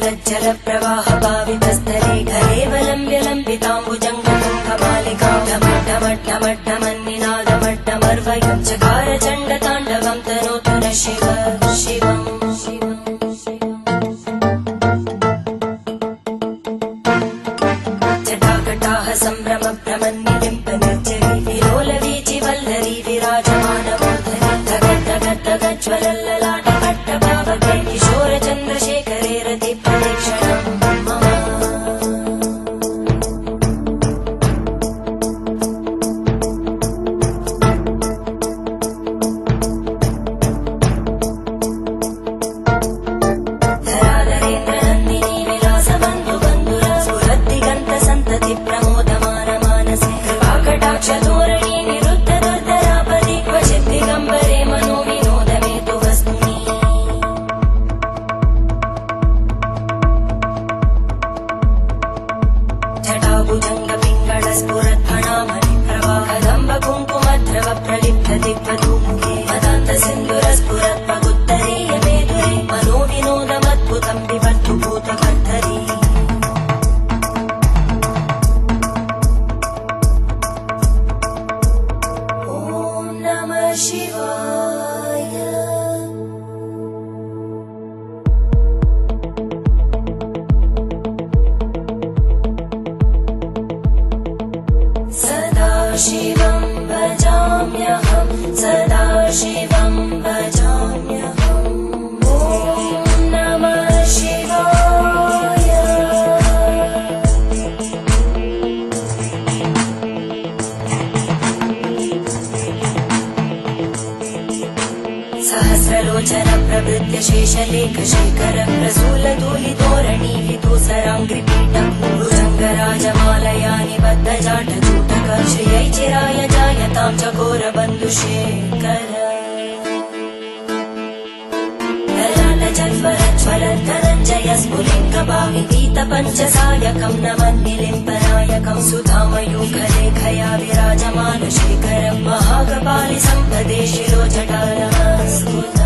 तज्जल प्रवाह पावितस्थले कलेवलम्ब्य लम्बिताम्बुजङ्गतुङ्गमालिकां ढमड्ढमड्ढमड्ढमन्निनादमड्ढमर्वयं चकार चण्डताण्डवं तनोतु न शिव शिवम् जटाकटाः सम्भ्रम भ्रमन्निलिम्पनिर्जरी विलोलवीचि वल्लरी विराजमानमूर्धनि धगद्धगद्धगज्ज्वलल्ललाटकट्टभावकै किशोरचन्द्रशेखरे रतिप्रदक्षिणम् मम धराधरेन्द्रनन्दिनी विलासबन्धुबन्धुर स्फुरद्दिगन्तसन्तति प्रमोदमानमानसे कृपाकटाक्षधोरणी निरुद्धदुर्धरापदि क्वचिद्दिगम्बरे मनोविनोदमेतु वस्तुनि जटाभुजङ्गपिङ्गळस्फुरद्फणामणिप्रवाहदम्बकुङ्कुमद्रव प्रलिप्तदिग्वधूमुखे मदान्तसिन्धुरस्फुरत्पगुत्तरीयमेधुरे मनोविनोदमद्भुतं विबद्धु भूतकर्धरी ॐ नमः शिवाय सदाशिवं भजाम्यहं सदाशिवं भजाम्यहम् ॐ नमः शिवाय सहस्रलोचन प्रभृत्य शेषलेख शेखर प्रसूलधूलितोरणी विदूसराङ्घ्रिपीठं भुजङ्गराजमालया निबद्धजाटजूटक श्रियै चिराय जायतां चकोरबन्धुशेखर ललाटजल्परज्ज्वलद्धनञ्जय स्फुलिङ्गभाविपीतपञ्चसायकं नमन्निलिम्पनायकं सुधामयूखलेखया विराजमानशेखरं महाकपालि सम्पदे शिरोजटानमस्कुता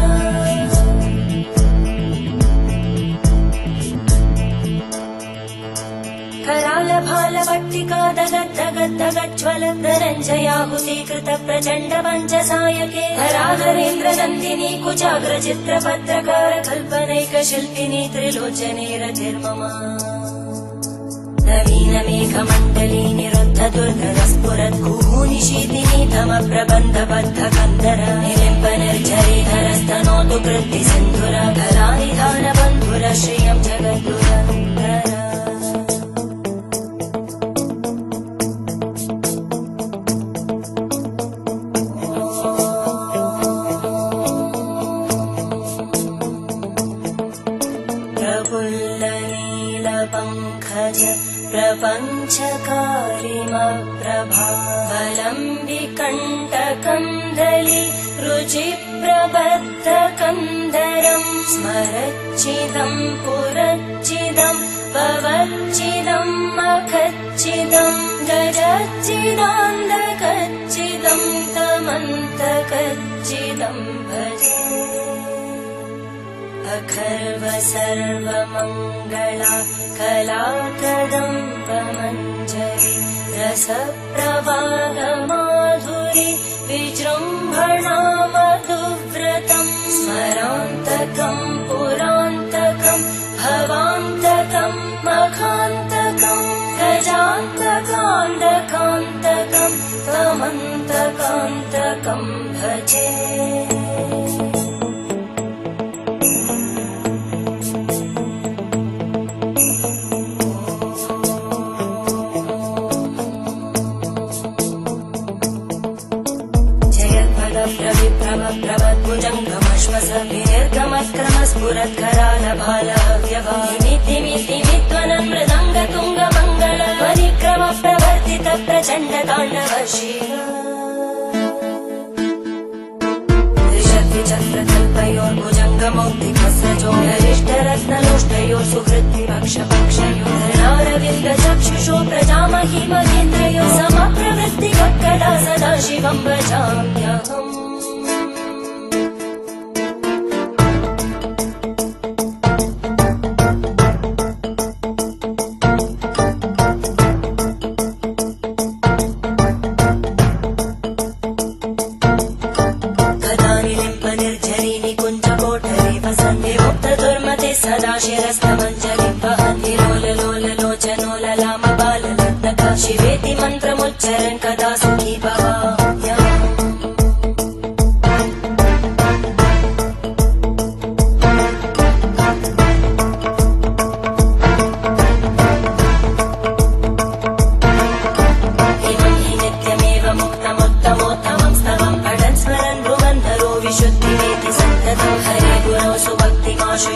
करालभालवट्टिका दगद्धगद्धगज्ज्वलद्धनञ्जयाहुतीकृत प्रचण्ड पञ्चसायके धराधरेन्द्रनन्दिनी कुचाग्रचित्रपत्रकार कल्पनैकशिल्पिनी त्रिलोचने रतिर्मम नवीनमेघमण्डली निरुद्धदुर्धरस्फुरद्गूनिशीतिनी तमप्रबन्धबद्धकन्धर निलिम्पनिर्झरीधरस्तनोतु कृत्तिसिन्धुर कलानिधानबन्धुर श्रियं जगद्गुरन्धर प्रफुल्लनीलपङ्कज प्रपञ्चकारिमप्रभावलम्बिकण्टकन्दली रुचिप्रबद्धकन्धरं स्मरच्चिदं पुरच्चिदं भवच्चिदं मखच्चिदं गजच्चिदान्धकच्चिदं तमन्तकच्चिदं भजे अखर्व सर्वमङ्गला कलाकदम्बमञ्जरी रसप्रवाहमाधुरी विजृम्भणा मधुव्रतं स्मरान्तकं पुरान्तकं भवान्तकं मखान्तकं गजान्तकान्तकान्तकं तमन्तकान्तकं भजे दीर्घमत्क्रमस्फुरत्करालभालव्यवादिमिद्दिमिद्दिमिद्वनं मृदङ्गतुङ्गमङ्गल परिक्रमप्रवर्तित प्रचण्डताण्डव शिव त्रिशक्तिचक्रकल्पयोर्भुजङ्गमौक्तिकस्रजोगरिष्ठरत्नलोष्टयोः सुहृद्विपक्षपक्षयोर्नारविन्दचक्षुषो प्रजामहि महेन्द्रयोः समप्रवृत्तिकक्कदा सदा शिवं भजाम्यहम् शिरस्तमञ्जलिं वहन्ति लोललोललोचनोललामबालनर्तका शिवेति मन्त्रमुच्चरन् कदा सुखी भवाम्यहम् विशुद्धिमेति सन्ततं हरे गुरौ सुभक्तिमाशु